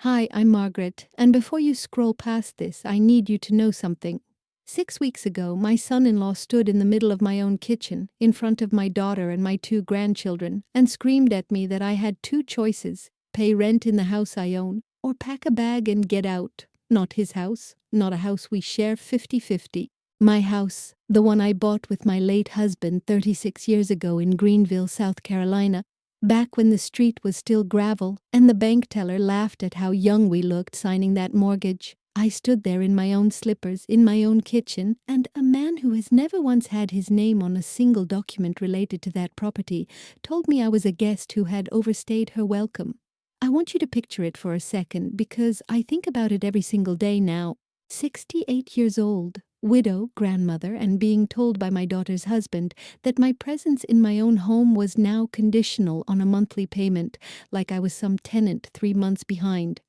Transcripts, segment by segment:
Hi, I'm Margaret, and before you scroll past this, I need you to know something. 6 weeks ago, my son-in-law stood in the middle of my own kitchen, in front of my daughter and my two grandchildren, and screamed at me that I had two choices: pay rent in the house I own, or pack a bag and get out. Not his house, not a house we share 50-50. My house, the one I bought with my late husband 36 years ago in Greenville, South Carolina, back when the street was still gravel and the bank teller laughed at how young we looked signing that mortgage. I stood there in my own slippers, in my own kitchen, and a man who has never once had his name on a single document related to that property told me I was a guest who had overstayed her welcome. I want you to picture it for a second because I think about it every single day now. 68 years old, widow, grandmother, and being told by my daughter's husband that my presence in my own home was now conditional on a monthly payment, like I was some tenant 3 months behind.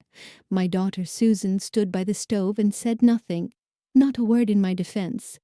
My daughter Susan stood by the stove and said nothing, not a word in my defense.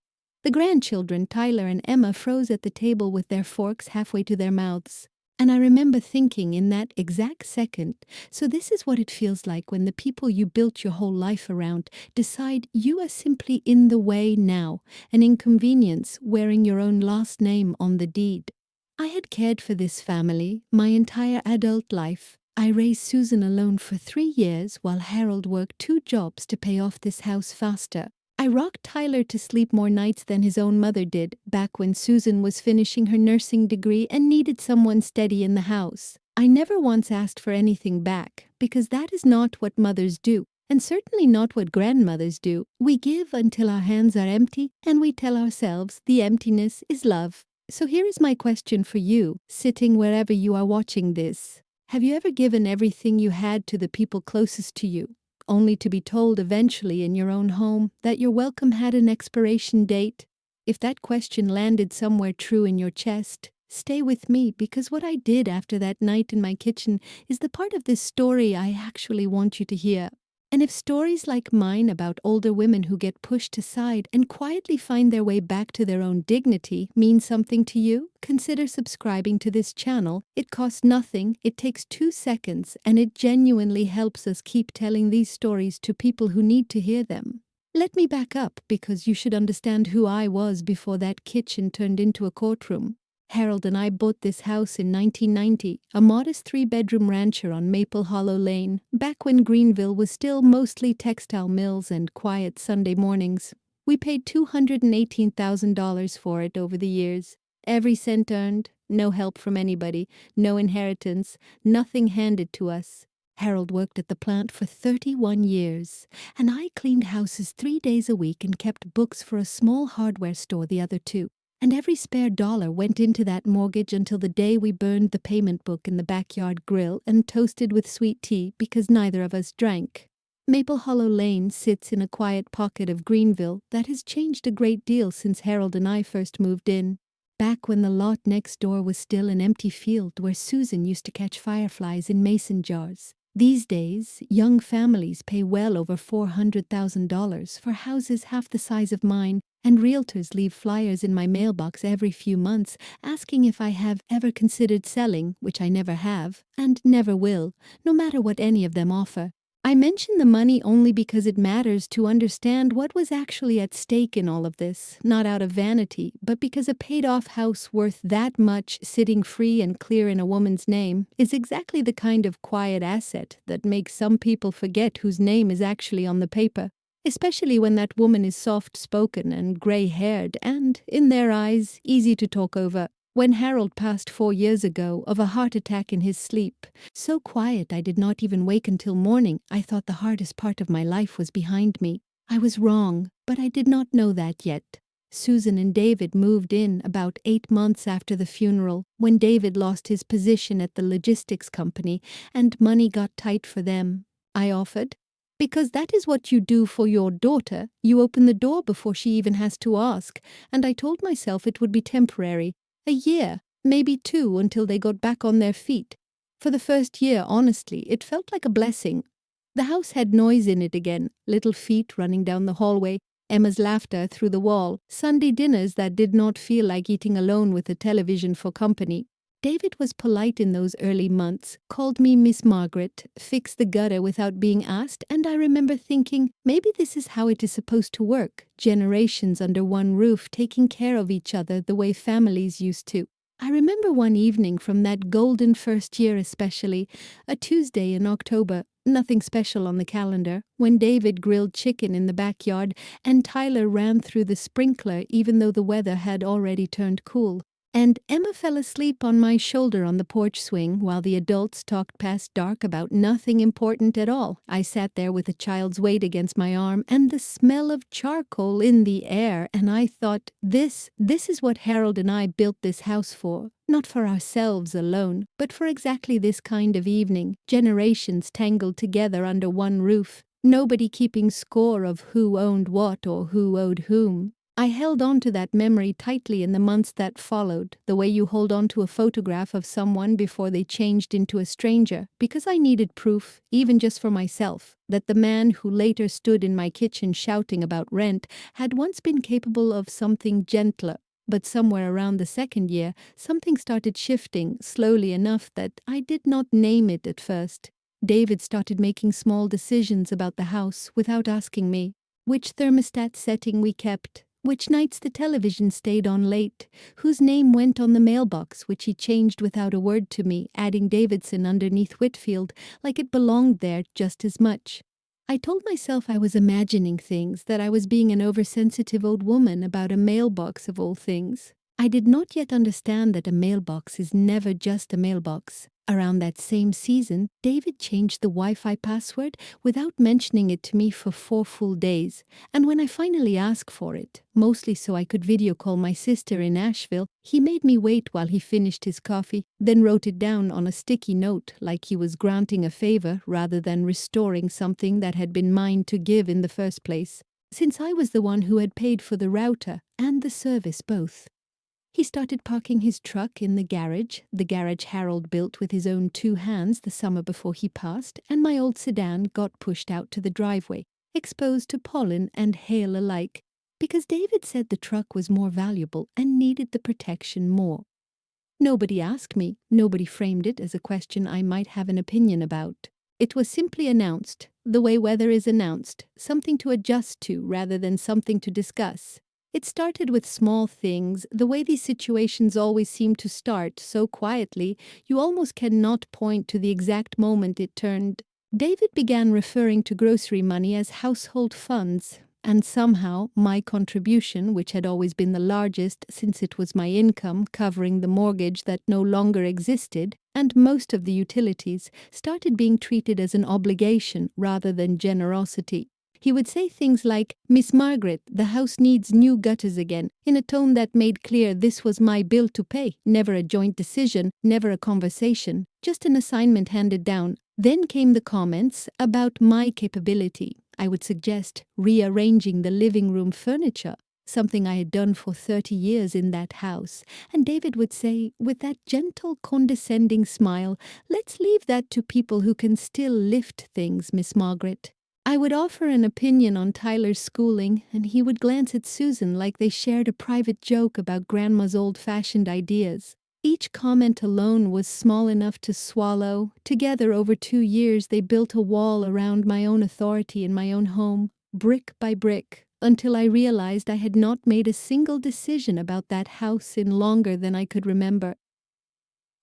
The grandchildren, Tyler and Emma, froze at the table with their forks halfway to their mouths. And I remember thinking in that exact second, so this is what it feels like when the people you built your whole life around decide you are simply in the way now, an inconvenience wearing your own last name on the deed. I had cared for this family my entire adult life. I raised Susan alone for 3 years while Harold worked 2 jobs to pay off this house faster. I rocked Tyler to sleep more nights than his own mother did, back when Susan was finishing her nursing degree and needed someone steady in the house. I never once asked for anything back, because that is not what mothers do, and certainly not what grandmothers do. We give until our hands are empty, and we tell ourselves the emptiness is love. So here is my question for you, sitting wherever you are watching this. Have you ever given everything you had to the people closest to you, only to be told eventually in your own home that your welcome had an expiration date? If that question landed somewhere true in your chest, stay with me, because what I did after that night in my kitchen is the part of this story I actually want you to hear. And if stories like mine about older women who get pushed aside and quietly find their way back to their own dignity mean something to you, consider subscribing to this channel. It costs nothing, it takes 2 seconds, and it genuinely helps us keep telling these stories to people who need to hear them. Let me back up, because you should understand who I was before that kitchen turned into a courtroom. Harold and I bought this house in 1990, a modest 3-bedroom rancher on Maple Hollow Lane, back when Greenville was still mostly textile mills and quiet Sunday mornings. We paid $218,000 for it over the years. Every cent earned, no help from anybody, no inheritance, nothing handed to us. Harold worked at the plant for 31 years, and I cleaned houses 3 days a week and kept books for a small hardware store the other 2. And every spare dollar went into that mortgage until the day we burned the payment book in the backyard grill and toasted with sweet tea because neither of us drank. Maple Hollow Lane sits in a quiet pocket of Greenville that has changed a great deal since Harold and I first moved in. Back when the lot next door was still an empty field where Susan used to catch fireflies in mason jars. These days, young families pay well over $400,000 for houses half the size of mine, and realtors leave flyers in my mailbox every few months asking if I have ever considered selling, which I never have, and never will, no matter what any of them offer. I mention the money only because it matters to understand what was actually at stake in all of this, not out of vanity, but because a paid-off house worth that much sitting free and clear in a woman's name is exactly the kind of quiet asset that makes some people forget whose name is actually on the paper. Especially when that woman is soft-spoken and gray-haired and, in their eyes, easy to talk over. When Harold passed 4 years ago of a heart attack in his sleep, so quiet I did not even wake until morning, I thought the hardest part of my life was behind me. I was wrong, but I did not know that yet. Susan and David moved in about 8 months after the funeral, when David lost his position at the logistics company and money got tight for them. I offered, because that is what you do for your daughter. You open the door before she even has to ask, and I told myself it would be temporary. A year, maybe 2, until they got back on their feet. For the first year, honestly, it felt like a blessing. The house had noise in it again, little feet running down the hallway, Emma's laughter through the wall, Sunday dinners that did not feel like eating alone with a television for company. David was polite in those early months, called me Miss Margaret, fixed the gutter without being asked, and I remember thinking, maybe this is how it is supposed to work, generations under one roof taking care of each other the way families used to. I remember one evening from that golden first year especially, a Tuesday in October, nothing special on the calendar, when David grilled chicken in the backyard and Tyler ran through the sprinkler even though the weather had already turned cool. And Emma fell asleep on my shoulder on the porch swing while the adults talked past dark about nothing important at all. I sat there with a child's weight against my arm and the smell of charcoal in the air, and I thought, this is what Harold and I built this house for. Not for ourselves alone, but for exactly this kind of evening, generations tangled together under one roof, nobody keeping score of who owned what or who owed whom. I held on to that memory tightly in the months that followed, the way you hold on to a photograph of someone before they changed into a stranger, because I needed proof, even just for myself, that the man who later stood in my kitchen shouting about rent had once been capable of something gentler. But somewhere around the second year, something started shifting, slowly enough that I did not name it at first. David started making small decisions about the house without asking me. Which thermostat setting we kept, which nights the television stayed on late, whose name went on the mailbox, which he changed without a word to me, adding Davidson underneath Whitfield, like it belonged there just as much. I told myself I was imagining things, that I was being an oversensitive old woman about a mailbox of all things. I did not yet understand that a mailbox is never just a mailbox. Around that same season, David changed the Wi-Fi password without mentioning it to me for 4 full days, and when I finally asked for it, mostly so I could video call my sister in Asheville, he made me wait while he finished his coffee, then wrote it down on a sticky note like he was granting a favor rather than restoring something that had been mine to give in the first place, since I was the one who had paid for the router and the service both. He started parking his truck in the garage Harold built with his own 2 hands the summer before he passed, and my old sedan got pushed out to the driveway, exposed to pollen and hail alike, because David said the truck was more valuable and needed the protection more. Nobody asked me, nobody framed it as a question I might have an opinion about. It was simply announced, the way weather is announced, something to adjust to rather than something to discuss. It started with small things, the way these situations always seem to start, so quietly, you almost cannot point to the exact moment it turned. David began referring to grocery money as household funds, and somehow my contribution, which had always been the largest since it was my income covering the mortgage that no longer existed, and most of the utilities, started being treated as an obligation rather than generosity. He would say things like, "Miss Margaret, the house needs new gutters again," in a tone that made clear this was my bill to pay, never a joint decision, never a conversation, just an assignment handed down. Then came the comments about my capability. I would suggest rearranging the living room furniture, something I had done for 30 years in that house, and David would say, with that gentle, condescending smile, "Let's leave that to people who can still lift things, Miss Margaret." I would offer an opinion on Tyler's schooling, and he would glance at Susan like they shared a private joke about Grandma's old-fashioned ideas. Each comment alone was small enough to swallow. Together, over 2 years, they built a wall around my own authority in my own home, brick by brick, until I realized I had not made a single decision about that house in longer than I could remember.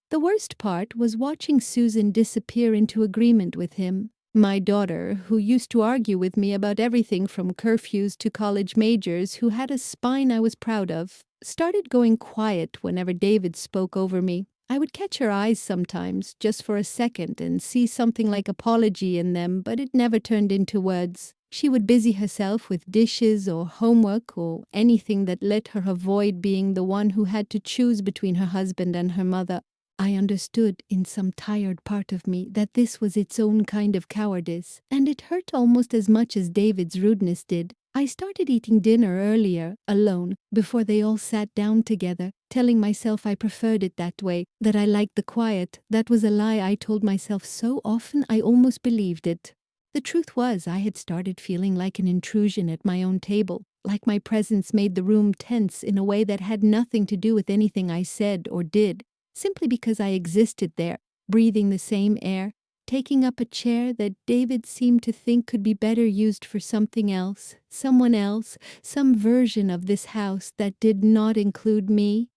The worst part was watching Susan disappear into agreement with him. My daughter, who used to argue with me about everything from curfews to college majors, who had a spine I was proud of, started going quiet whenever David spoke over me. I would catch her eyes sometimes, just for a second, and see something like apology in them, but it never turned into words. She would busy herself with dishes or homework or anything that let her avoid being the one who had to choose between her husband and her mother. I understood in some tired part of me that this was its own kind of cowardice, and it hurt almost as much as David's rudeness did. I started eating dinner earlier, alone, before they all sat down together, telling myself I preferred it that way, that I liked the quiet. That was a lie I told myself so often I almost believed it. The truth was I had started feeling like an intrusion at my own table, like my presence made the room tense in a way that had nothing to do with anything I said or did. simply because I existed there, breathing the same air, taking up a chair that David seemed to think could be better used for something else, someone else, some version of this house that did not include me.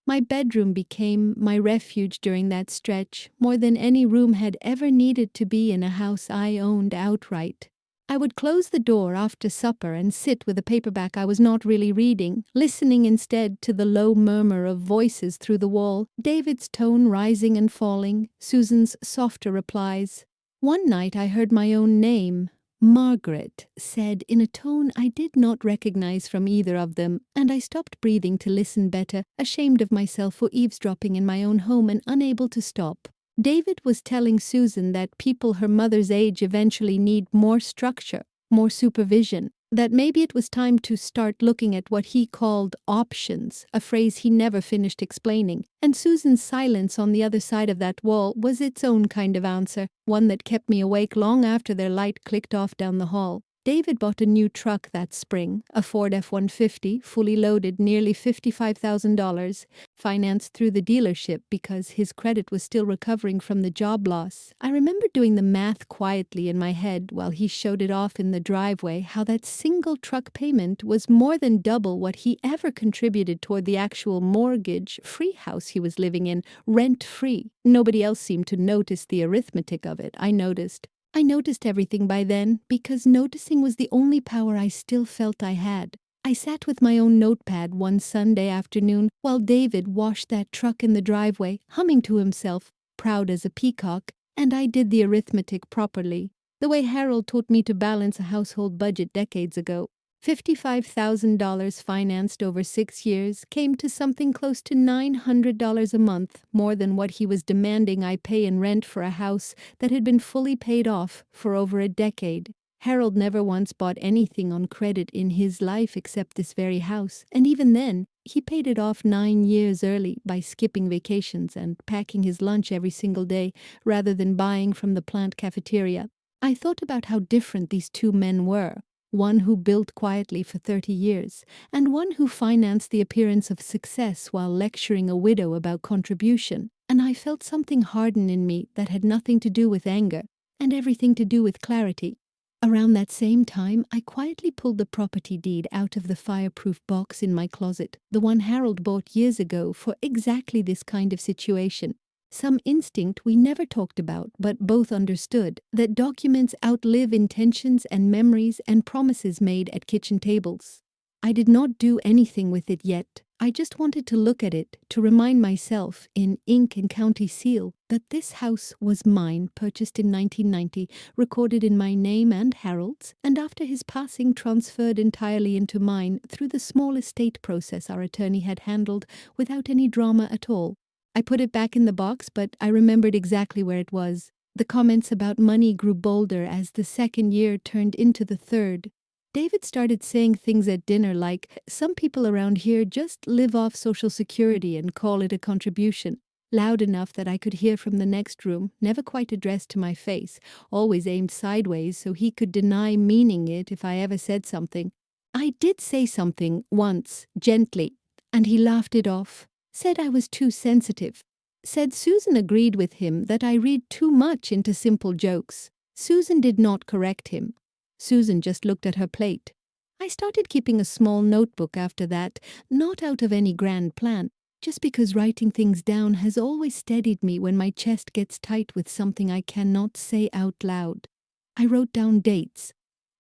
My bedroom became my refuge during that stretch, more than any room had ever needed to be in a house I owned outright. I would close the door after supper and sit with a paperback I was not really reading, listening instead to the low murmur of voices through the wall, David's tone rising and falling, Susan's softer replies. One night I heard my own name, Margaret, said in a tone I did not recognize from either of them, and I stopped breathing to listen better, ashamed of myself for eavesdropping in my own home and unable to stop. David was telling Susan that people her mother's age eventually need more structure, more supervision, that maybe it was time to start looking at what he called options, a phrase he never finished explaining, and Susan's silence on the other side of that wall was its own kind of answer, one that kept me awake long after their light clicked off down the hall. David bought a new truck that spring, a Ford F-150, fully loaded, nearly $55,000, financed through the dealership because his credit was still recovering from the job loss. I remember doing the math quietly in my head while he showed it off in the driveway, how that single truck payment was more than double what he ever contributed toward the actual mortgage-free house he was living in, rent-free. Nobody else seemed to notice the arithmetic of it. I noticed everything by then, because noticing was the only power I still felt I had. I sat with my own notepad one Sunday afternoon while David washed that truck in the driveway, humming to himself, proud as a peacock, and I did the arithmetic properly, the way Harold taught me to balance a household budget decades ago. $55,000 financed over 6 years came to something close to $900 a month, more than what he was demanding I pay in rent for a house that had been fully paid off for over a decade. Harold never once bought anything on credit in his life except this very house, and even then, he paid it off 9 years early by skipping vacations and packing his lunch every single day rather than buying from the plant cafeteria. I thought about how different these two men were. One who built quietly for 30 years, and one who financed the appearance of success while lecturing a widow about contribution, and I felt something harden in me that had nothing to do with anger, and everything to do with clarity. Around that same time, I quietly pulled the property deed out of the fireproof box in my closet, the one Harold bought years ago for exactly this kind of situation. Some instinct we never talked about, but both understood, that documents outlive intentions and memories and promises made at kitchen tables. I did not do anything with it yet. I just wanted to look at it, to remind myself, in ink and county seal, that this house was mine, purchased in 1990, recorded in my name and Harold's, and after his passing transferred entirely into mine through the small estate process our attorney had handled without any drama at all. I put it back in the box, but I remembered exactly where it was. The comments about money grew bolder as the second year turned into the third. David started saying things at dinner like, "Some people around here just live off Social Security and call it a contribution," loud enough that I could hear from the next room, never quite addressed to my face, always aimed sideways so he could deny meaning it if I ever said something. I did say something once, gently, and he laughed it off. Said I was too sensitive. Said Susan agreed with him that I read too much into simple jokes. Susan did not correct him. Susan just looked at her plate. I started keeping a small notebook after that, not out of any grand plan, just because writing things down has always steadied me when my chest gets tight with something I cannot say out loud. I wrote down dates.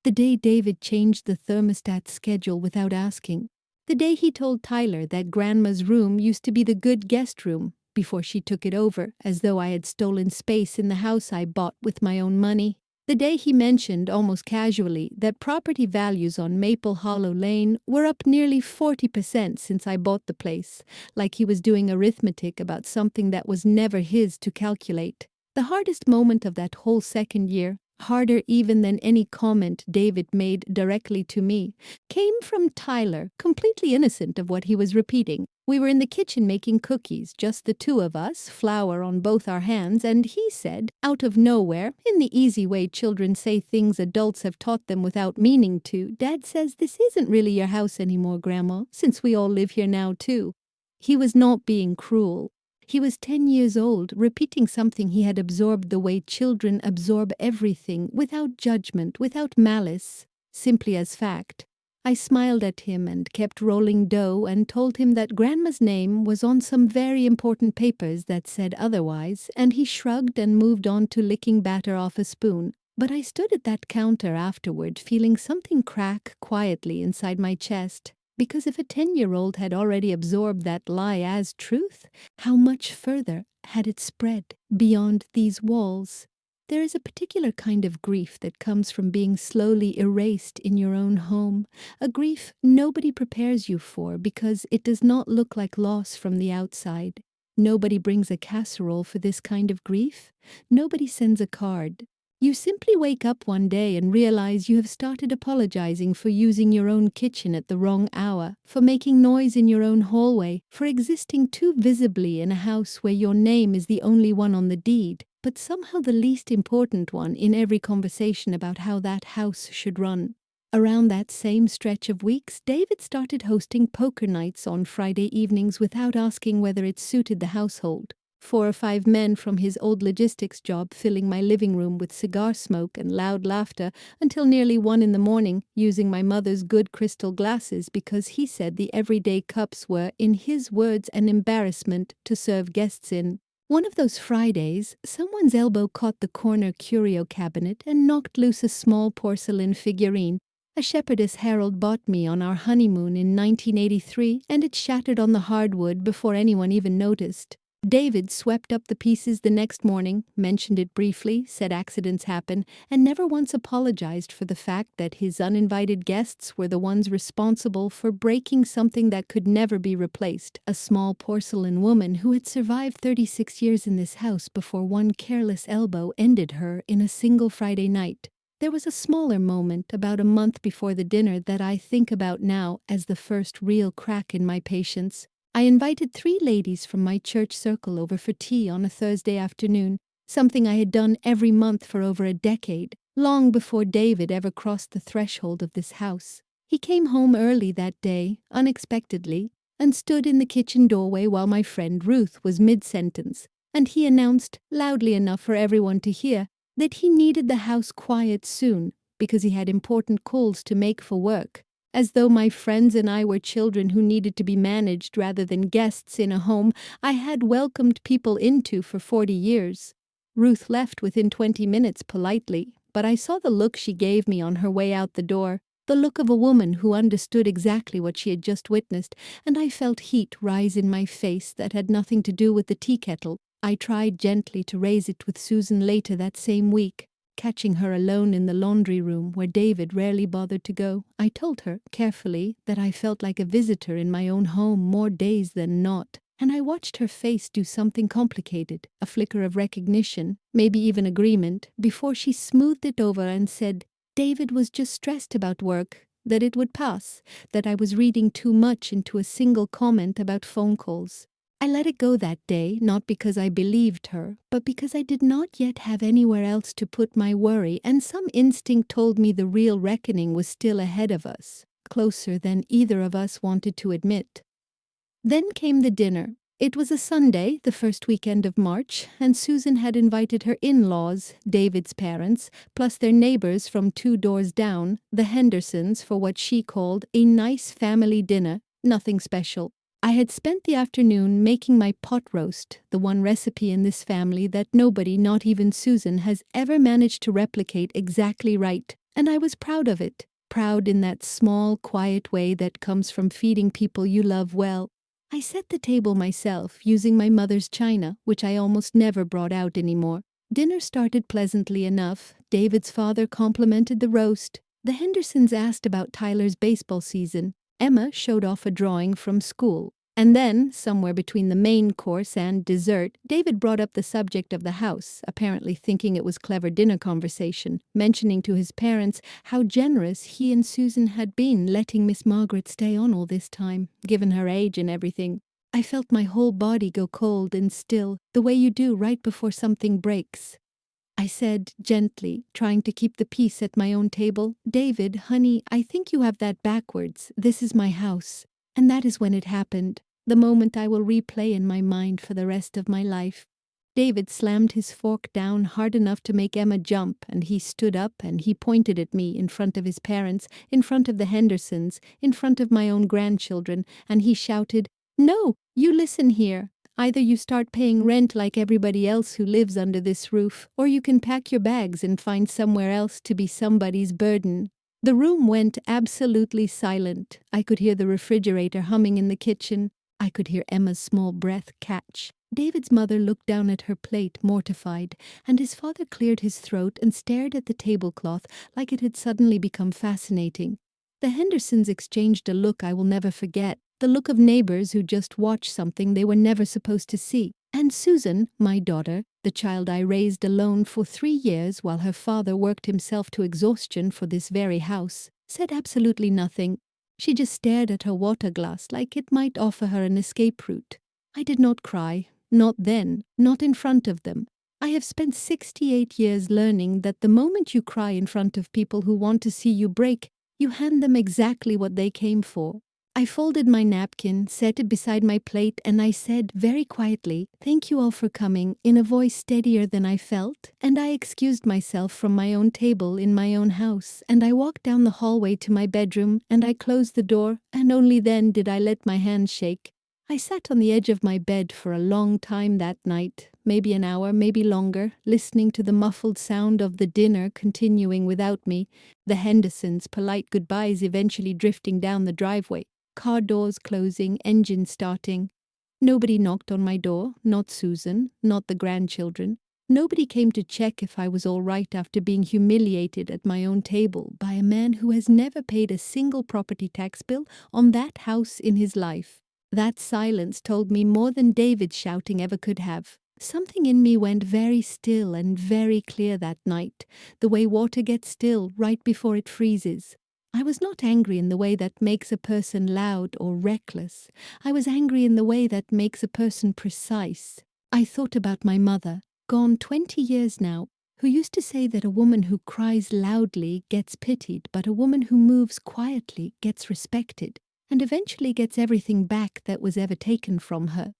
The day David changed the thermostat schedule without asking. The day he told Tyler that Grandma's room used to be the good guest room before she took it over, as though I had stolen space in the house I bought with my own money. The day he mentioned, almost casually, that property values on Maple Hollow Lane were up nearly 40% since I bought the place, like he was doing arithmetic about something that was never his to calculate. The hardest moment of that whole second year, harder even than any comment David made directly to me, came from Tyler, completely innocent of what he was repeating. We were in the kitchen making cookies, just the two of us, flour on both our hands, and he said, out of nowhere, in the easy way children say things adults have taught them without meaning to, "Dad says this isn't really your house anymore, Grandma, since we all live here now too." He was not being cruel. He was 10 years old, repeating something he had absorbed the way children absorb everything, without judgment, without malice, simply as fact. I smiled at him and kept rolling dough and told him that Grandma's name was on some very important papers that said otherwise, and he shrugged and moved on to licking batter off a spoon. But I stood at that counter afterward feeling something crack quietly inside my chest, because if a 10-year-old had already absorbed that lie as truth, how much further had it spread beyond these walls? There is a particular kind of grief that comes from being slowly erased in your own home, a grief nobody prepares you for because it does not look like loss from the outside. Nobody brings a casserole for this kind of grief. Nobody sends a card. You simply wake up one day and realize you have started apologizing for using your own kitchen at the wrong hour, for making noise in your own hallway, for existing too visibly in a house where your name is the only one on the deed, but somehow the least important one in every conversation about how that house should run. Around that same stretch of weeks, David started hosting poker nights on Friday evenings without asking whether it suited the household. 4 or 5 men from his old logistics job filling my living room with cigar smoke and loud laughter until nearly 1 in the morning, using my mother's good crystal glasses because he said the everyday cups were, in his words, an embarrassment to serve guests in. One of those Fridays, someone's elbow caught the corner curio cabinet and knocked loose a small porcelain figurine. A shepherdess Harold bought me on our honeymoon in 1983, and it shattered on the hardwood before anyone even noticed. David swept up the pieces the next morning, mentioned it briefly, said accidents happen, and never once apologized for the fact that his uninvited guests were the ones responsible for breaking something that could never be replaced, a small porcelain woman who had survived 36 years in this house before one careless elbow ended her in a single Friday night. There was a smaller moment about a month before the dinner that I think about now as the first real crack in my patience. I invited 3 ladies from my church circle over for tea on a Thursday afternoon, something I had done every month for over a decade, long before David ever crossed the threshold of this house. He came home early that day, unexpectedly, and stood in the kitchen doorway while my friend Ruth was mid-sentence, and he announced, loudly enough for everyone to hear, that he needed the house quiet soon because he had important calls to make for work. As though my friends and I were children who needed to be managed rather than guests in a home I had welcomed people into for 40 years. Ruth left within 20 minutes politely, but I saw the look she gave me on her way out the door, the look of a woman who understood exactly what she had just witnessed, and I felt heat rise in my face that had nothing to do with the tea kettle. I tried gently to raise it with Susan later that same week. Catching her alone in the laundry room where David rarely bothered to go, I told her, carefully, that I felt like a visitor in my own home more days than not, and I watched her face do something complicated, a flicker of recognition, maybe even agreement, before she smoothed it over and said, David was just stressed about work, that it would pass, that I was reading too much into a single comment about phone calls. I let it go that day, not because I believed her, but because I did not yet have anywhere else to put my worry, and some instinct told me the real reckoning was still ahead of us, closer than either of us wanted to admit. Then came the dinner. It was a Sunday, the first weekend of March, and Susan had invited her in-laws, David's parents, plus their neighbors from 2 doors down, the Hendersons, for what she called a nice family dinner, nothing special. I had spent the afternoon making my pot roast, the one recipe in this family that nobody, not even Susan, has ever managed to replicate exactly right, and I was proud of it, proud in that small, quiet way that comes from feeding people you love well. I set the table myself, using my mother's china, which I almost never brought out anymore. Dinner started pleasantly enough. David's father complimented the roast. The Hendersons asked about Tyler's baseball season. Emma showed off a drawing from school. And then, somewhere between the main course and dessert, David brought up the subject of the house, apparently thinking it was clever dinner conversation, mentioning to his parents how generous he and Susan had been letting Miss Margaret stay on all this time, given her age and everything. I felt my whole body go cold and still, the way you do right before something breaks. I said, gently, trying to keep the peace at my own table, David, honey, I think you have that backwards. This is my house. And that is when it happened. the moment I will replay in my mind for the rest of my life. David slammed his fork down hard enough to make Emma jump, and he stood up and he pointed at me in front of his parents, in front of the Hendersons, in front of my own grandchildren, and he shouted, "No, you listen here. Either you start paying rent like everybody else who lives under this roof, or you can pack your bags and find somewhere else to be somebody's burden." The room went absolutely silent. I could hear the refrigerator humming in the kitchen. I could hear Emma's small breath catch. David's mother looked down at her plate, mortified, and his father cleared his throat and stared at the tablecloth like it had suddenly become fascinating. The Hendersons exchanged a look I will never forget, the look of neighbors who just watched something they were never supposed to see. And Susan, my daughter, the child I raised alone for 3 years while her father worked himself to exhaustion for this very house, said absolutely nothing. She just stared at her water glass like it might offer her an escape route. I did not cry. Not then, not in front of them. I have spent 68 years learning that the moment you cry in front of people who want to see you break, you hand them exactly what they came for. I folded my napkin, set it beside my plate, and I said very quietly, "Thank you all for coming," in a voice steadier than I felt, and I excused myself from my own table in my own house, and I walked down the hallway to my bedroom, and I closed the door, and only then did I let my hands shake. I sat on the edge of my bed for a long time that night, maybe an hour, maybe longer, listening to the muffled sound of the dinner continuing without me, the Hendersons' polite goodbyes eventually drifting down the driveway, car doors closing, engine starting. Nobody knocked on my door, not Susan, not the grandchildren. Nobody came to check if I was all right after being humiliated at my own table by a man who has never paid a single property tax bill on that house in his life. That silence told me more than David's shouting ever could have. Something in me went very still and very clear that night, the way water gets still right before it freezes. I was not angry in the way that makes a person loud or reckless. I was angry in the way that makes a person precise. I thought about my mother, gone 20 years now, who used to say that a woman who cries loudly gets pitied, but a woman who moves quietly gets respected, and eventually gets everything back that was ever taken from her.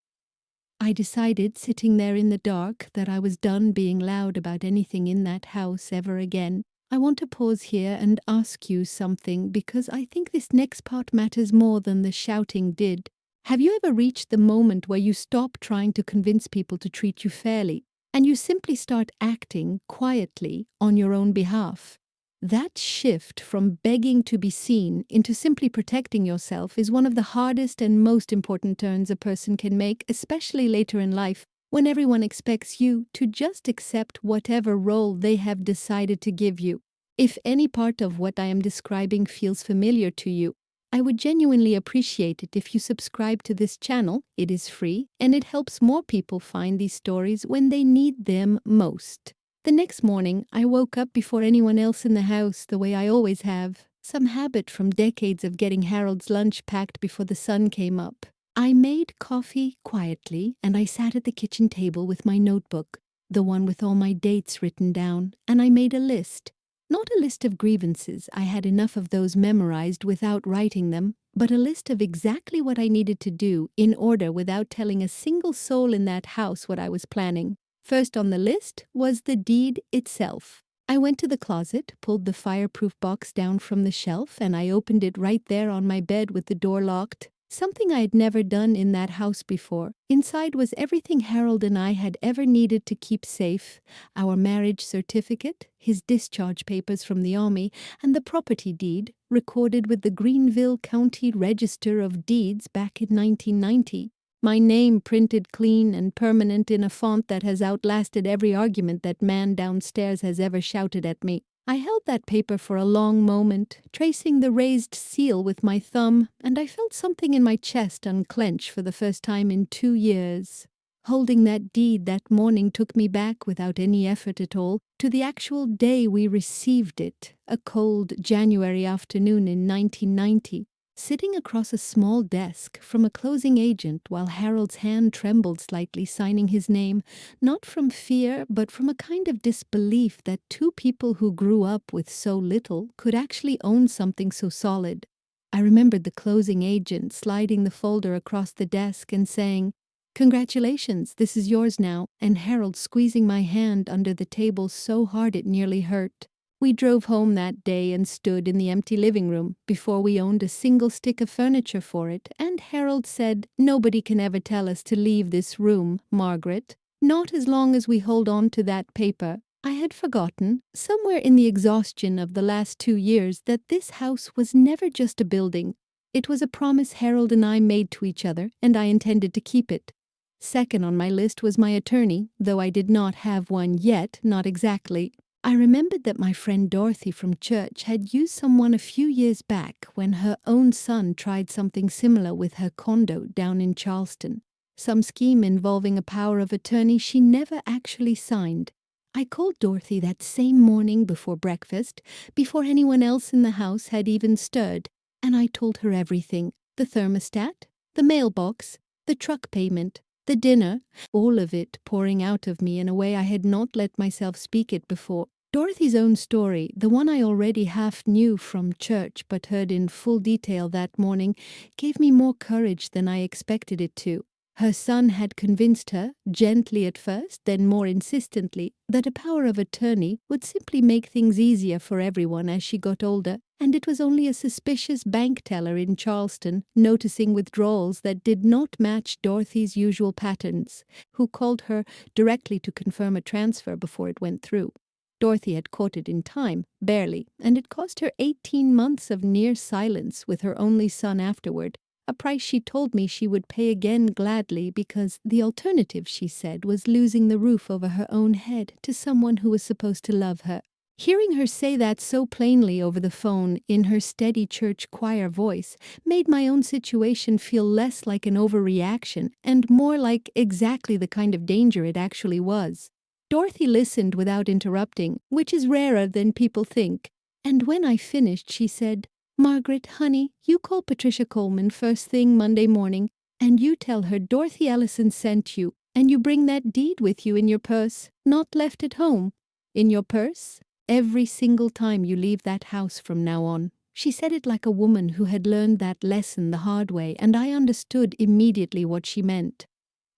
I decided, sitting there in the dark, that I was done being loud about anything in that house ever again. I want to pause here and ask you something, because I think this next part matters more than the shouting did. Have you ever reached the moment where you stop trying to convince people to treat you fairly, and you simply start acting quietly on your own behalf? That shift from begging to be seen into simply protecting yourself is one of the hardest and most important turns a person can make, especially later in life, when everyone expects you to just accept whatever role they have decided to give you. If any part of what I am describing feels familiar to you, I would genuinely appreciate it if you subscribe to this channel. It is free, and it helps more people find these stories when they need them most. The next morning, I woke up before anyone else in the house, the way I always have, some habit from decades of getting Harold's lunch packed before the sun came up. I made coffee quietly, and I sat at the kitchen table with my notebook, the one with all my dates written down, and I made a list. Not a list of grievances, I had enough of those memorized without writing them, but a list of exactly what I needed to do in order without telling a single soul in that house what I was planning. First on the list was the deed itself. I went to the closet, pulled the fireproof box down from the shelf, and I opened it right there on my bed with the door locked. Something I had never done in that house before. Inside was everything Harold and I had ever needed to keep safe: our marriage certificate, his discharge papers from the army, and the property deed, recorded with the Greenville County Register of Deeds back in 1990. My name printed clean and permanent in a font that has outlasted every argument that man downstairs has ever shouted at me. I held that paper for a long moment, tracing the raised seal with my thumb, and I felt something in my chest unclench for the first time in 2 years. Holding that deed that morning took me back, without any effort at all, to the actual day we received it, a cold January afternoon in 1990. Sitting across a small desk from a closing agent while Harold's hand trembled slightly signing his name, not from fear but from a kind of disbelief that two people who grew up with so little could actually own something so solid. I remembered the closing agent sliding the folder across the desk and saying, "Congratulations, this is yours now," and Harold squeezing my hand under the table so hard it nearly hurt. We drove home that day and stood in the empty living room before we owned a single stick of furniture for it, and Harold said, "Nobody can ever tell us to leave this room, Margaret. Not as long as we hold on to that paper." I had forgotten, somewhere in the exhaustion of the last 2 years, that this house was never just a building. It was a promise Harold and I made to each other, and I intended to keep it. Second on my list was my attorney, though I did not have one yet, not exactly. I remembered that my friend Dorothy from church had used someone a few years back when her own son tried something similar with her condo down in Charleston. Some scheme involving a power of attorney she never actually signed. I called Dorothy that same morning before breakfast, before anyone else in the house had even stirred, and I told her everything. The thermostat, the mailbox, the truck payment, the dinner, all of it pouring out of me in a way I had not let myself speak it before. Dorothy's own story, the one I already half knew from church but heard in full detail that morning, gave me more courage than I expected it to. Her son had convinced her, gently at first, then more insistently, that a power of attorney would simply make things easier for everyone as she got older, and it was only a suspicious bank teller in Charleston, noticing withdrawals that did not match Dorothy's usual patterns, who called her directly to confirm a transfer before it went through. Dorothy had caught it in time, barely, and it cost her 18 months of near silence with her only son afterward, a price she told me she would pay again gladly because the alternative, she said, was losing the roof over her own head to someone who was supposed to love her. Hearing her say that so plainly over the phone in her steady church choir voice made my own situation feel less like an overreaction and more like exactly the kind of danger it actually was. Dorothy listened without interrupting, which is rarer than people think, and when I finished she said, "Margaret, honey, you call Patricia Coleman first thing Monday morning, and you tell her Dorothy Ellison sent you, and you bring that deed with you in your purse, not left at home. In your purse? Every single time you leave that house from now on." She said it like a woman who had learned that lesson the hard way, and I understood immediately what she meant.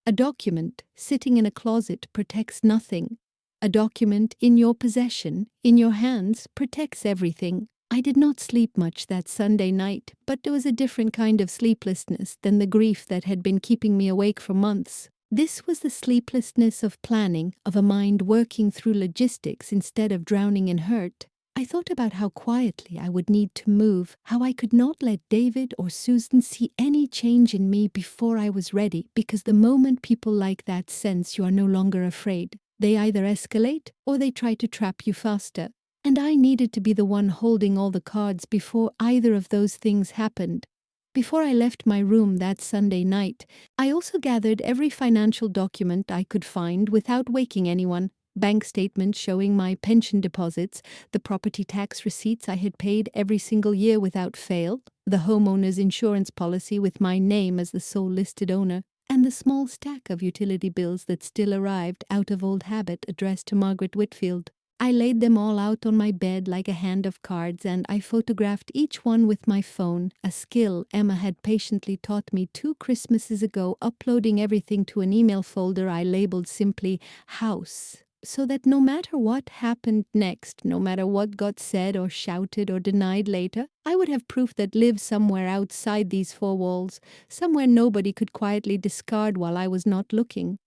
A document sitting in a closet protects nothing. A document in your possession, in your hands, protects everything. I did not sleep much that Sunday night, but there was a different kind of sleeplessness than the grief that had been keeping me awake for months. This was the sleeplessness of planning, of a mind working through logistics instead of drowning in hurt. I thought about how quietly I would need to move, how I could not let David or Susan see any change in me before I was ready, because the moment people like that sense you are no longer afraid, they either escalate or they try to trap you faster. And I needed to be the one holding all the cards before either of those things happened. Before I left my room that Sunday night, I also gathered every financial document I could find without waking anyone. Bank statements showing my pension deposits, the property tax receipts I had paid every single year without fail, the homeowner's insurance policy with my name as the sole listed owner, and the small stack of utility bills that still arrived out of old habit addressed to Margaret Whitfield. I laid them all out on my bed like a hand of cards, and I photographed each one with my phone, a skill Emma had patiently taught me 2 Christmases ago, uploading everything to an email folder I labeled simply House, so that no matter what happened next, no matter what got said or shouted or denied later, I would have proof that lived somewhere outside these 4 walls, somewhere nobody could quietly discard while I was not looking.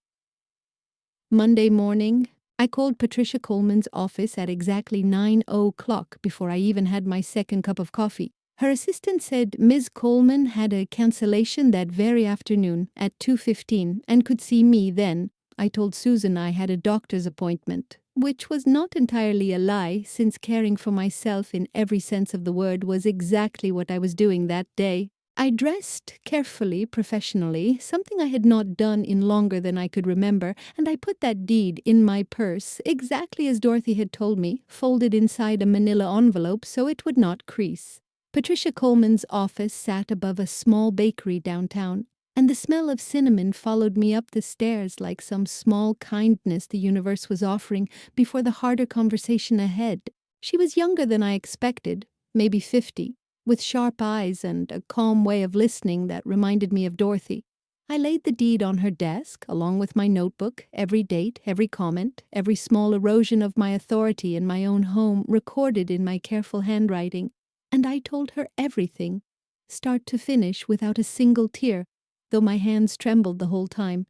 Monday morning, I called Patricia Coleman's office at exactly 9:00 before I even had my second cup of coffee. Her assistant said Ms. Coleman had a cancellation that very afternoon at 2:15 and could see me then. I told Susan I had a doctor's appointment, which was not entirely a lie, since caring for myself in every sense of the word was exactly what I was doing that day. I dressed carefully, professionally, something I had not done in longer than I could remember, and I put that deed in my purse, exactly as Dorothy had told me, folded inside a manila envelope so it would not crease. Patricia Coleman's office sat above a small bakery downtown, and the smell of cinnamon followed me up the stairs like some small kindness the universe was offering before the harder conversation ahead. She was younger than I expected, maybe 50. with sharp eyes and a calm way of listening that reminded me of Dorothy. I laid the deed on her desk, along with my notebook, every date, every comment, every small erosion of my authority in my own home recorded in my careful handwriting, and I told her everything, start to finish without a single tear, though my hands trembled the whole time.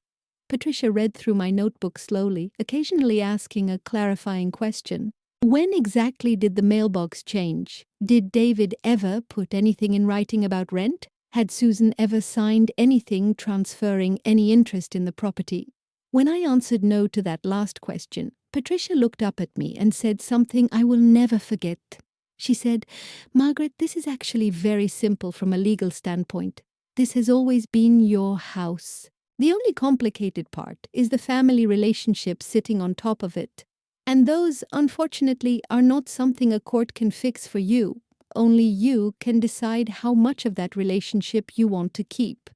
Patricia read through my notebook slowly, occasionally asking a clarifying question. When exactly did the mailbox change? Did David ever put anything in writing about rent? Had Susan ever signed anything transferring any interest in the property? When I answered no to that last question, Patricia looked up at me and said something I will never forget. She said, "Margaret, this is actually very simple from a legal standpoint. This has always been your house. The only complicated part is the family relationship sitting on top of it. And those, unfortunately, are not something a court can fix for you. Only you can decide how much of that relationship you want to keep."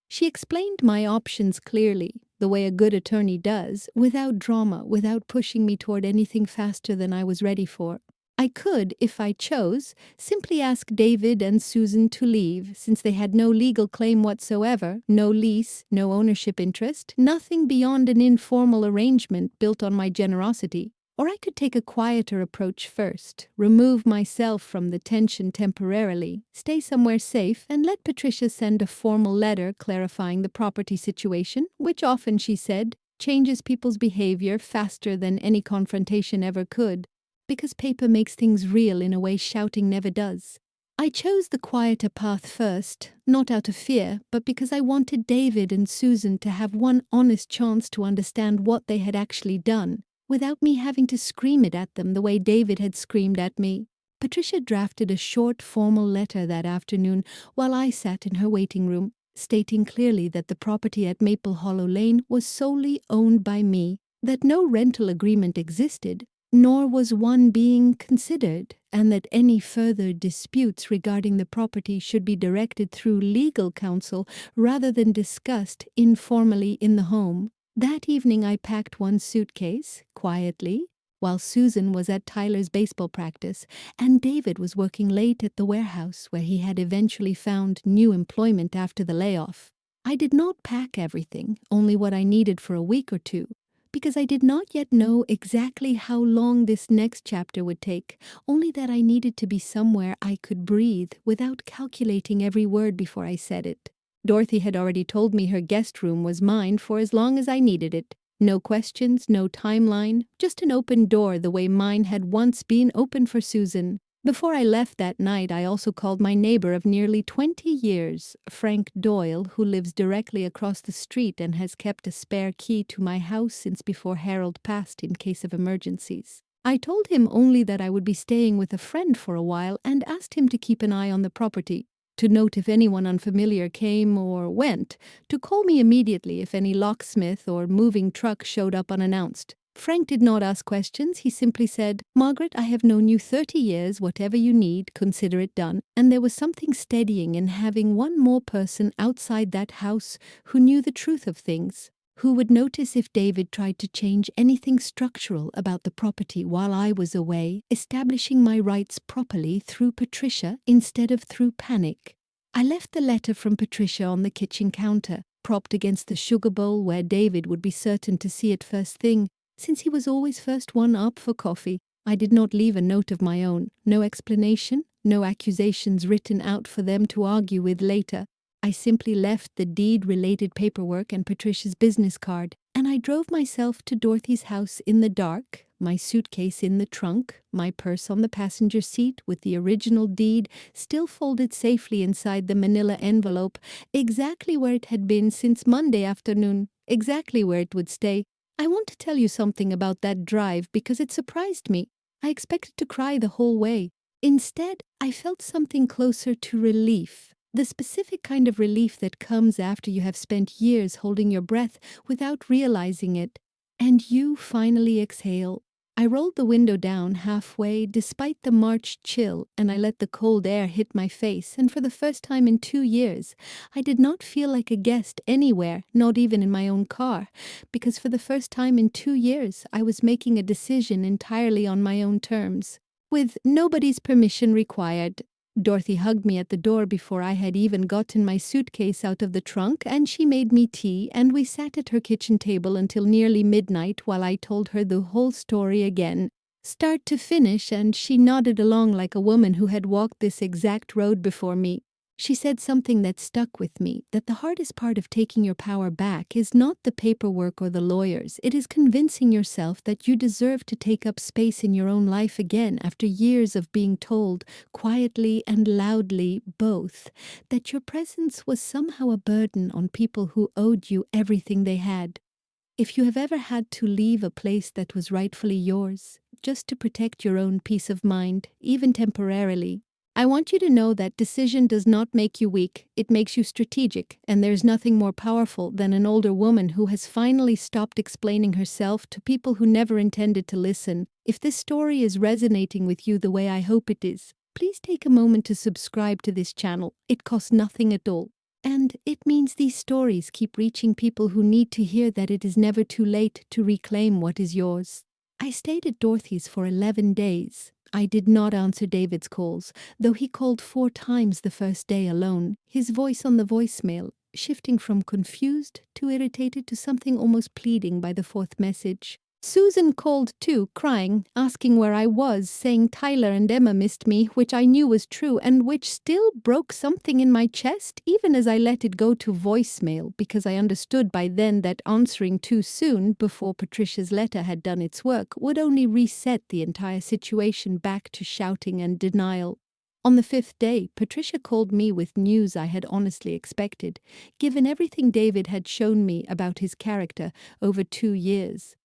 She explained my options clearly, the way a good attorney does, without drama, without pushing me toward anything faster than I was ready for. I could, if I chose, simply ask David and Susan to leave, since they had no legal claim whatsoever, no lease, no ownership interest, nothing beyond an informal arrangement built on my generosity. Or I could take a quieter approach first, remove myself from the tension temporarily, stay somewhere safe, and let Patricia send a formal letter clarifying the property situation, which often, she said, changes people's behavior faster than any confrontation ever could, because paper makes things real in a way shouting never does. I chose the quieter path first, not out of fear, but because I wanted David and Susan to have one honest chance to understand what they had actually done, without me having to scream it at them the way David had screamed at me. Patricia drafted a short, formal letter that afternoon while I sat in her waiting room, stating clearly that the property at Maple Hollow Lane was solely owned by me, that no rental agreement existed, nor was one being considered, and that any further disputes regarding the property should be directed through legal counsel rather than discussed informally in the home. That evening I packed one suitcase, quietly, while Susan was at Tyler's baseball practice, and David was working late at the warehouse where he had eventually found new employment after the layoff. I did not pack everything, only what I needed for a week or two, because I did not yet know exactly how long this next chapter would take, only that I needed to be somewhere I could breathe without calculating every word before I said it. Dorothy had already told me her guest room was mine for as long as I needed it. No questions, no timeline, just an open door the way mine had once been open for Susan. Before I left that night, I also called my neighbor of nearly 20 years, Frank Doyle, who lives directly across the street and has kept a spare key to my house since before Harold passed in case of emergencies. I told him only that I would be staying with a friend for a while and asked him to keep an eye on the property, to note if anyone unfamiliar came or went, to call me immediately if any locksmith or moving truck showed up unannounced. Frank did not ask questions. He simply said, "Margaret, I have known you 30 years. Whatever you need, consider it done." And there was something steadying in having one more person outside that house who knew the truth of things, who would notice if David tried to change anything structural about the property while I was away, establishing my rights properly through Patricia instead of through panic. I left the letter from Patricia on the kitchen counter, propped against the sugar bowl where David would be certain to see it first thing, since he was always first one up for coffee. I did not leave a note of my own, no explanation, no accusations written out for them to argue with later. I simply left the deed-related paperwork and Patricia's business card, and I drove myself to Dorothy's house in the dark, my suitcase in the trunk, my purse on the passenger seat with the original deed still folded safely inside the manila envelope, exactly where it had been since Monday afternoon, exactly where it would stay. I want to tell you something about that drive because it surprised me. I expected to cry the whole way. Instead, I felt something closer to relief. The specific kind of relief that comes after you have spent years holding your breath without realizing it, and you finally exhale. I rolled the window down halfway despite the March chill, and I let the cold air hit my face, and for the first time in 2 years, I did not feel like a guest anywhere, not even in my own car, because for the first time in 2 years, I was making a decision entirely on my own terms, with nobody's permission required. Dorothy hugged me at the door before I had even gotten my suitcase out of the trunk, and she made me tea, and we sat at her kitchen table until nearly midnight while I told her the whole story again, start to finish, and she nodded along like a woman who had walked this exact road before me. She said something that stuck with me, that the hardest part of taking your power back is not the paperwork or the lawyers. It is convincing yourself that you deserve to take up space in your own life again after years of being told, quietly and loudly both, that your presence was somehow a burden on people who owed you everything they had. If you have ever had to leave a place that was rightfully yours, just to protect your own peace of mind, even temporarily, I want you to know that decision does not make you weak, it makes you strategic, and there's nothing more powerful than an older woman who has finally stopped explaining herself to people who never intended to listen. If this story is resonating with you the way I hope it is, please take a moment to subscribe to this channel. It costs nothing at all. And it means these stories keep reaching people who need to hear that it is never too late to reclaim what is yours. I stayed at Dorothy's for 11 days. I did not answer David's calls, though he called 4 times the first day alone, his voice on the voicemail, shifting from confused to irritated to something almost pleading by the 4th message. Susan called too, crying, asking where I was, saying Tyler and Emma missed me, which I knew was true and which still broke something in my chest, even as I let it go to voicemail, because I understood by then that answering too soon, before Patricia's letter had done its work, would only reset the entire situation back to shouting and denial. On the 5th day, Patricia called me with news I had honestly expected, given everything David had shown me about his character over 2 years.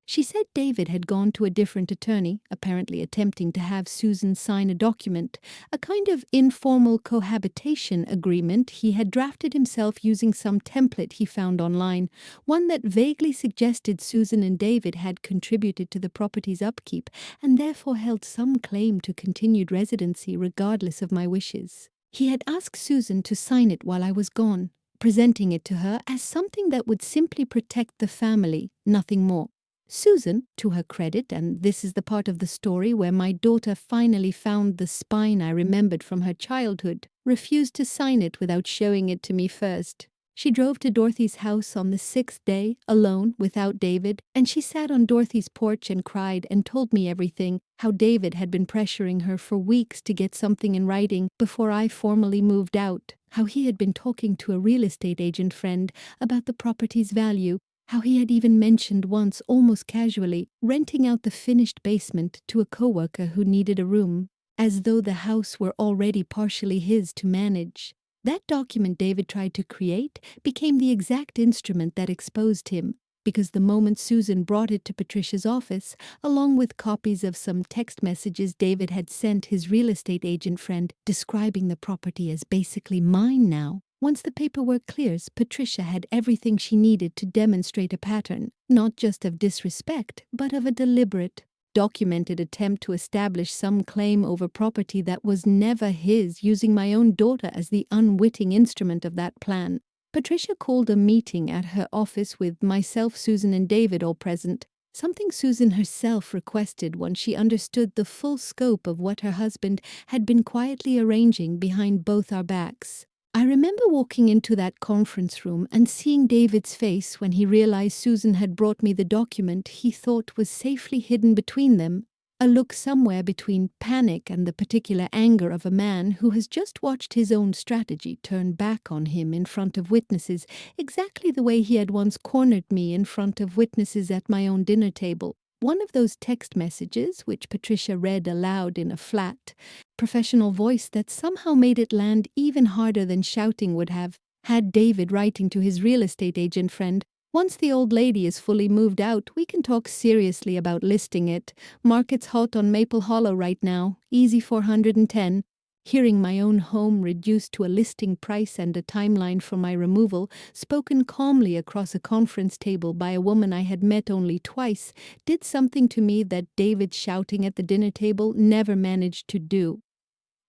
She said David had gone to a different attorney, apparently attempting to have Susan sign a document, a kind of informal cohabitation agreement he had drafted himself using some template he found online, one that vaguely suggested Susan and David had contributed to the property's upkeep and therefore held some claim to continued residency regardless of my wishes. He had asked Susan to sign it while I was gone, presenting it to her as something that would simply protect the family, nothing more. Susan, to her credit, and this is the part of the story where my daughter finally found the spine I remembered from her childhood, refused to sign it without showing it to me first. She drove to Dorothy's house on the 6th day, alone, without David, and she sat on Dorothy's porch and cried and told me everything, how David had been pressuring her for weeks to get something in writing before I formally moved out, how he had been talking to a real estate agent friend about the property's value, how he had even mentioned once, almost casually, renting out the finished basement to a coworker who needed a room, as though the house were already partially his to manage. That document David tried to create became the exact instrument that exposed him, because the moment Susan brought it to Patricia's office, along with copies of some text messages David had sent his real estate agent friend describing the property as basically mine now, once the paperwork clears, Patricia had everything she needed to demonstrate a pattern, not just of disrespect, but of a deliberate, documented attempt to establish some claim over property that was never his, using my own daughter as the unwitting instrument of that plan. Patricia called a meeting at her office with myself, Susan, and David all present, something Susan herself requested once she understood the full scope of what her husband had been quietly arranging behind both our backs. I remember walking into that conference room and seeing David's face when he realized Susan had brought me the document he thought was safely hidden between them, a look somewhere between panic and the particular anger of a man who has just watched his own strategy turn back on him in front of witnesses, exactly the way he had once cornered me in front of witnesses at my own dinner table. One of those text messages, which Patricia read aloud in a flat, professional voice that somehow made it land even harder than shouting would have, had David writing to his real estate agent friend, "Once the old lady is fully moved out, we can talk seriously about listing it. Market's hot on Maple Hollow right now, easy 410. Hearing my own home reduced to a listing price and a timeline for my removal, spoken calmly across a conference table by a woman I had met only twice, did something to me that David shouting at the dinner table never managed to do.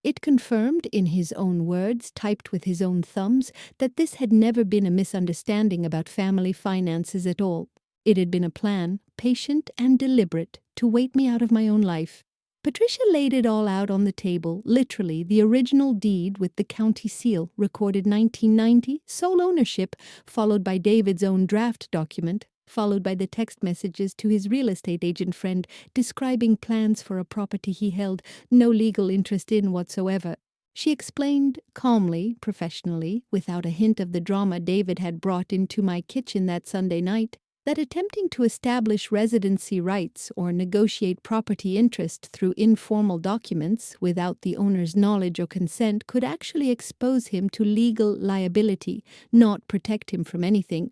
It confirmed, in his own words, typed with his own thumbs, that this had never been a misunderstanding about family finances at all. It had been a plan, patient and deliberate, to wait me out of my own life. Patricia laid it all out on the table, literally the original deed with the county seal, recorded 1990, sole ownership, followed by David's own draft document, followed by the text messages to his real estate agent friend describing plans for a property he held no legal interest in whatsoever. She explained calmly, professionally, without a hint of the drama David had brought into my kitchen that Sunday night, that attempting to establish residency rights or negotiate property interest through informal documents without the owner's knowledge or consent could actually expose him to legal liability, not protect him from anything.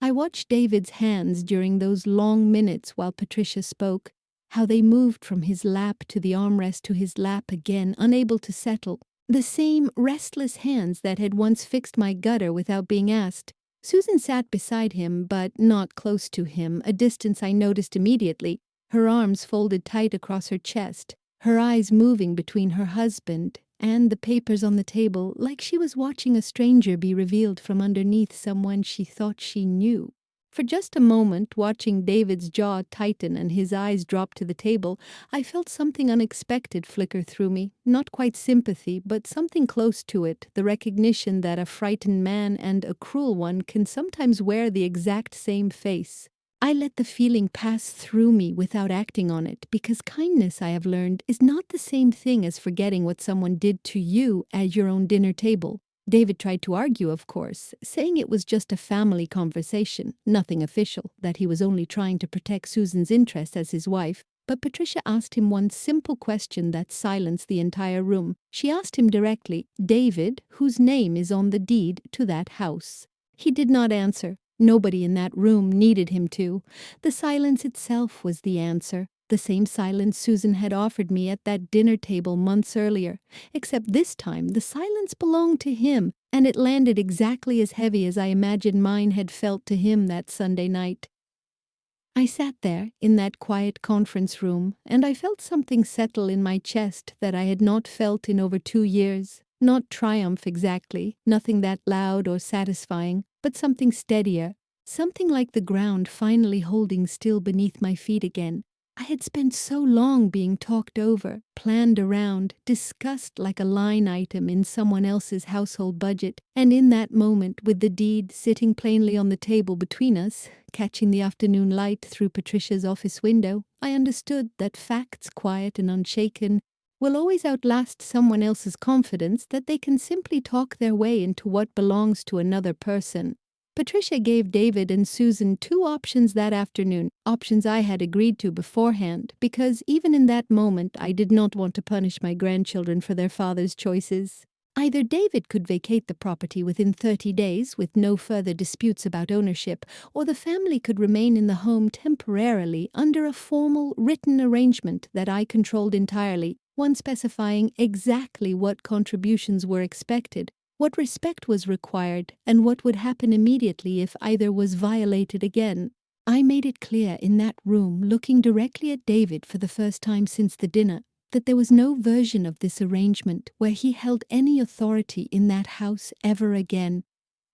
I watched David's hands during those long minutes while Patricia spoke, how they moved from his lap to the armrest to his lap again, unable to settle. The same restless hands that had once fixed my gutter without being asked. Susan sat beside him, but not close to him, a distance I noticed immediately, her arms folded tight across her chest, her eyes moving between her husband and the papers on the table, like she was watching a stranger be revealed from underneath someone she thought she knew. For just a moment, watching David's jaw tighten and his eyes drop to the table, I felt something unexpected flicker through me. Not quite sympathy, but something close to it, the recognition that a frightened man and a cruel one can sometimes wear the exact same face. I let the feeling pass through me without acting on it, because kindness, I have learned, is not the same thing as forgetting what someone did to you at your own dinner table. David tried to argue, of course, saying it was just a family conversation, nothing official, that he was only trying to protect Susan's interest as his wife. But Patricia asked him one simple question that silenced the entire room. She asked him directly, "David, whose name is on the deed to that house?" He did not answer. Nobody in that room needed him to. The silence itself was the answer. The same silence Susan had offered me at that dinner table months earlier, except this time the silence belonged to him, and it landed exactly as heavy as I imagined mine had felt to him that Sunday night. I sat there in that quiet conference room, and I felt something settle in my chest that I had not felt in over 2 years. Not triumph exactly, nothing that loud or satisfying, but something steadier, something like the ground finally holding still beneath my feet again. I had spent so long being talked over, planned around, discussed like a line item in someone else's household budget, and in that moment, with the deed sitting plainly on the table between us, catching the afternoon light through Patricia's office window, I understood that facts, quiet and unshaken, will always outlast someone else's confidence that they can simply talk their way into what belongs to another person. Patricia gave David and Susan 2 options that afternoon, options I had agreed to beforehand, because even in that moment I did not want to punish my grandchildren for their father's choices. Either David could vacate the property within 30 days with no further disputes about ownership, or the family could remain in the home temporarily under a formal, written arrangement that I controlled entirely, one specifying exactly what contributions were expected, what respect was required, and what would happen immediately if either was violated again. I made it clear in that room, looking directly at David for the first time since the dinner, that there was no version of this arrangement where he held any authority in that house ever again.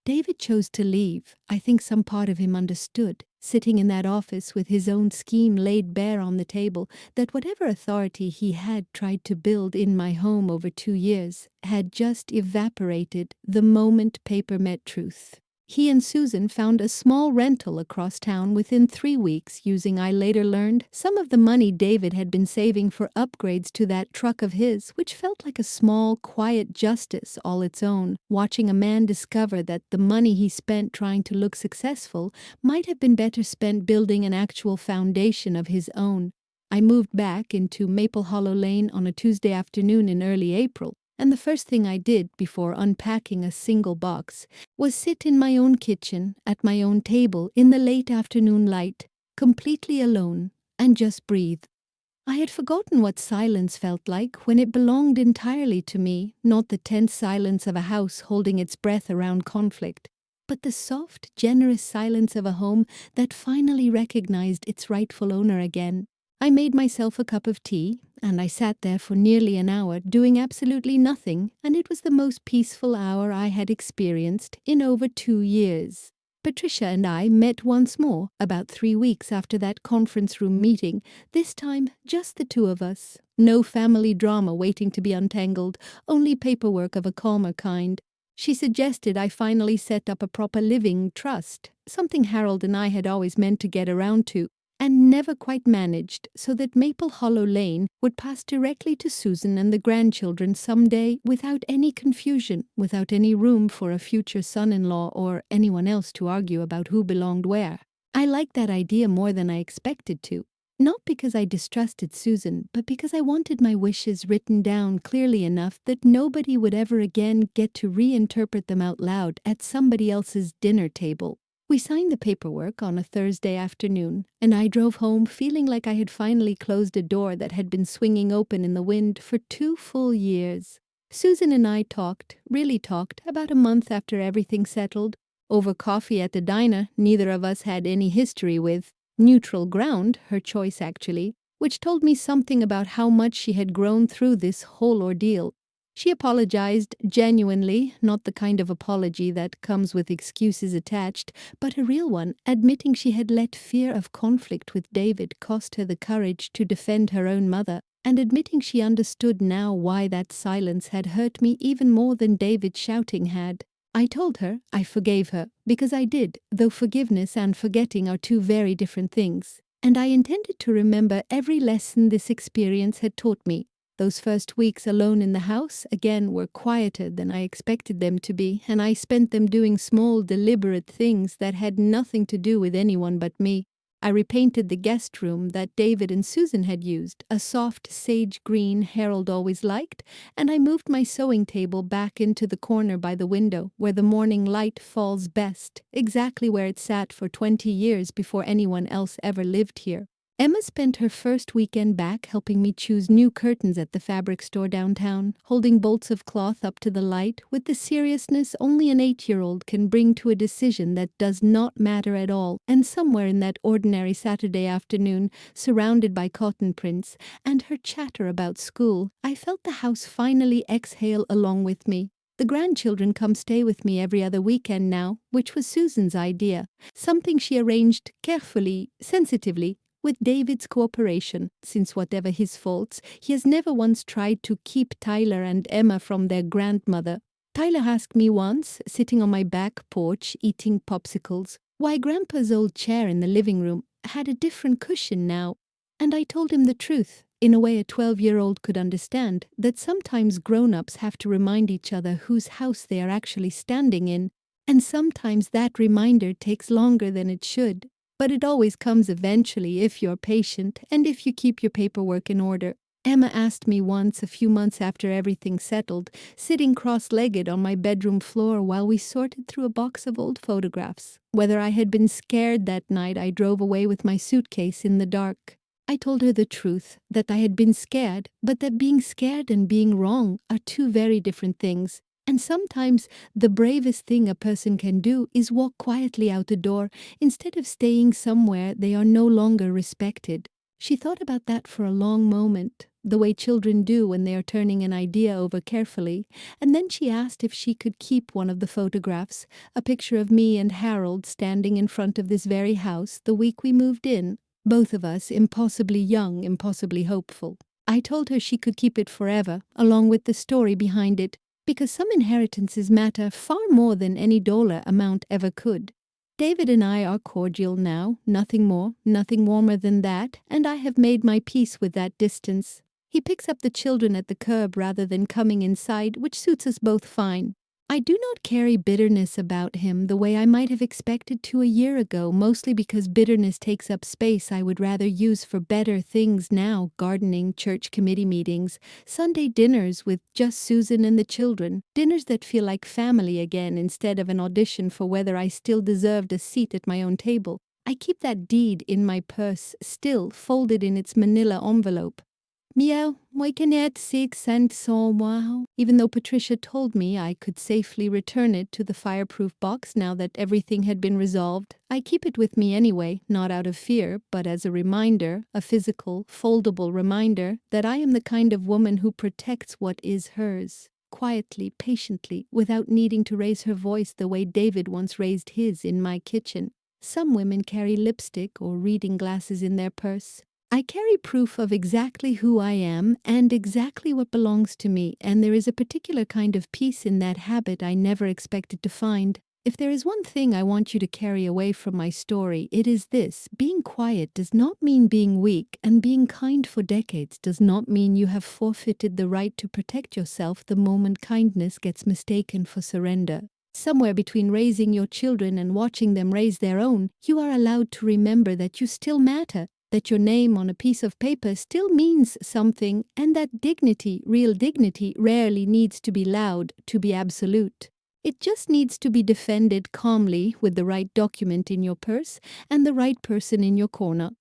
David chose to leave. I think some part of him understood, sitting in that office with his own scheme laid bare on the table, that whatever authority he had tried to build in my home over 2 years had just evaporated the moment paper met truth. He and Susan found a small rental across town within 3 weeks, using, I later learned, some of the money David had been saving for upgrades to that truck of his, which felt like a small, quiet justice all its own, watching a man discover that the money he spent trying to look successful might have been better spent building an actual foundation of his own. I moved back into Maple Hollow Lane on a Tuesday afternoon in early April, and the first thing I did before unpacking a single box was sit in my own kitchen, at my own table, in the late afternoon light, completely alone, and just breathe. I had forgotten what silence felt like when it belonged entirely to me, not the tense silence of a house holding its breath around conflict, but the soft, generous silence of a home that finally recognized its rightful owner again. I made myself a cup of tea, and I sat there for nearly an hour doing absolutely nothing, and it was the most peaceful hour I had experienced in over 2 years. Patricia and I met once more, about 3 weeks after that conference room meeting, this time just the 2 of us. No family drama waiting to be untangled, only paperwork of a calmer kind. She suggested I finally set up a proper living trust, something Harold and I had always meant to get around to, and never quite managed, so that Maple Hollow Lane would pass directly to Susan and the grandchildren some day without any confusion, without any room for a future son-in-law or anyone else to argue about who belonged where. I liked that idea more than I expected to. Not because I distrusted Susan, but because I wanted my wishes written down clearly enough that nobody would ever again get to reinterpret them out loud at somebody else's dinner table. We signed the paperwork on a Thursday afternoon, and I drove home feeling like I had finally closed a door that had been swinging open in the wind for 2 full years. Susan and I really talked, about a month after everything settled, over coffee at the diner neither of us had any history with. Neutral ground, her choice actually, which told me something about how much she had grown through this whole ordeal. She apologized genuinely, not the kind of apology that comes with excuses attached, but a real one, admitting she had let fear of conflict with David cost her the courage to defend her own mother, and admitting she understood now why that silence had hurt me even more than David's shouting had. I told her I forgave her, because I did, though forgiveness and forgetting are 2 very different things. And I intended to remember every lesson this experience had taught me. Those first weeks alone in the house, again, were quieter than I expected them to be, and I spent them doing small, deliberate things that had nothing to do with anyone but me. I repainted the guest room that David and Susan had used, a soft sage green Harold always liked, and I moved my sewing table back into the corner by the window, where the morning light falls best, exactly where it sat for 20 years before anyone else ever lived here. Emma spent her first weekend back helping me choose new curtains at the fabric store downtown, holding bolts of cloth up to the light with the seriousness only an 8-year-old can bring to a decision that does not matter at all, and somewhere in that ordinary Saturday afternoon, surrounded by cotton prints, and her chatter about school, I felt the house finally exhale along with me. The grandchildren come stay with me every other weekend now, which was Susan's idea, something she arranged carefully, sensitively, with David's cooperation, since whatever his faults, he has never once tried to keep Tyler and Emma from their grandmother. Tyler asked me once, sitting on my back porch eating popsicles, why Grandpa's old chair in the living room had a different cushion now, and I told him the truth, in a way a 12-year-old could understand, that sometimes grown-ups have to remind each other whose house they are actually standing in, and sometimes that reminder takes longer than it should. But it always comes eventually if you're patient and if you keep your paperwork in order. Emma asked me once, a few months after everything settled, sitting cross-legged on my bedroom floor while we sorted through a box of old photographs, whether I had been scared that night I drove away with my suitcase in the dark. I told her the truth, that I had been scared, but that being scared and being wrong are 2 very different things. And sometimes the bravest thing a person can do is walk quietly out the door instead of staying somewhere they are no longer respected. She thought about that for a long moment, the way children do when they are turning an idea over carefully, and then she asked if she could keep one of the photographs, a picture of me and Harold standing in front of this very house the week we moved in, both of us impossibly young, impossibly hopeful. I told her she could keep it forever, along with the story behind it, because some inheritances matter far more than any dollar amount ever could. David and I are cordial now, nothing more, nothing warmer than that, and I have made my peace with that distance. He picks up the children at the curb rather than coming inside, which suits us both fine. I do not carry bitterness about him the way I might have expected to a year ago, mostly because bitterness takes up space I would rather use for better things now, gardening, church committee meetings, Sunday dinners with just Susan and the children, dinners that feel like family again instead of an audition for whether I still deserved a seat at my own table. I keep that deed in my purse, still folded in its manila envelope. Miao, moi canet 6 cents wow. Even though Patricia told me I could safely return it to the fireproof box now that everything had been resolved, I keep it with me anyway, not out of fear, but as a reminder, a physical, foldable reminder, that I am the kind of woman who protects what is hers, quietly, patiently, without needing to raise her voice the way David once raised his in my kitchen. Some women carry lipstick or reading glasses in their purse. I carry proof of exactly who I am and exactly what belongs to me, and there is a particular kind of peace in that habit I never expected to find. If there is one thing I want you to carry away from my story, it is this: being quiet does not mean being weak, and being kind for decades does not mean you have forfeited the right to protect yourself the moment kindness gets mistaken for surrender. Somewhere between raising your children and watching them raise their own, you are allowed to remember that you still matter, that your name on a piece of paper still means something, and that dignity, real dignity, rarely needs to be loud to be absolute. It just needs to be defended calmly with the right document in your purse and the right person in your corner.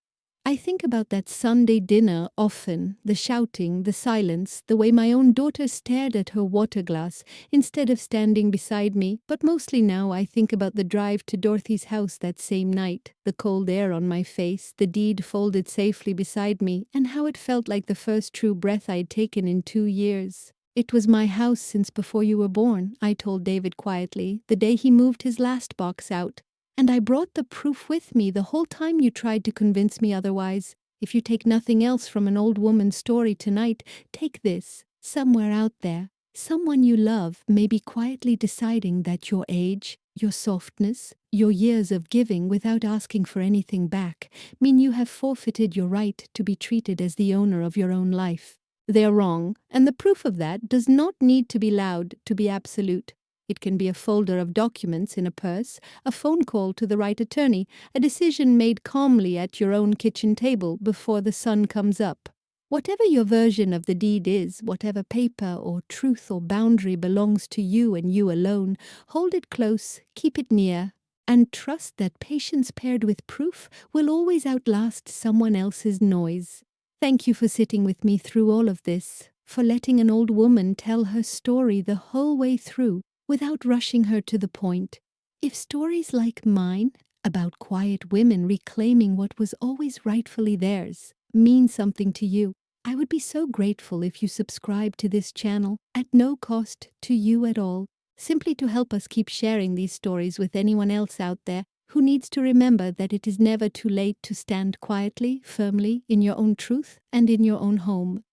I think about that Sunday dinner often, the shouting, the silence, the way my own daughter stared at her water glass instead of standing beside me, but mostly now I think about the drive to Dorothy's house that same night, the cold air on my face, the deed folded safely beside me, and how it felt like the first true breath I'd taken in 2 years. "It was my house since before you were born," I told David quietly, the day he moved his last box out. "And I brought the proof with me the whole time you tried to convince me otherwise. If you take nothing else from an old woman's story tonight, take this. Somewhere out there, someone you love may be quietly deciding that your age, your softness, your years of giving without asking for anything back mean you have forfeited your right to be treated as the owner of your own life. They are wrong, and the proof of that does not need to be loud to be absolute. It can be a folder of documents in a purse, a phone call to the right attorney, a decision made calmly at your own kitchen table before the sun comes up. Whatever your version of the deed is, whatever paper or truth or boundary belongs to you and you alone, hold it close, keep it near, and trust that patience paired with proof will always outlast someone else's noise. Thank you for sitting with me through all of this, for letting an old woman tell her story the whole way through, without rushing her to the point. If stories like mine, about quiet women reclaiming what was always rightfully theirs, mean something to you, I would be so grateful if you subscribe to this channel at no cost to you at all, simply to help us keep sharing these stories with anyone else out there who needs to remember that it is never too late to stand quietly, firmly, in your own truth and in your own home.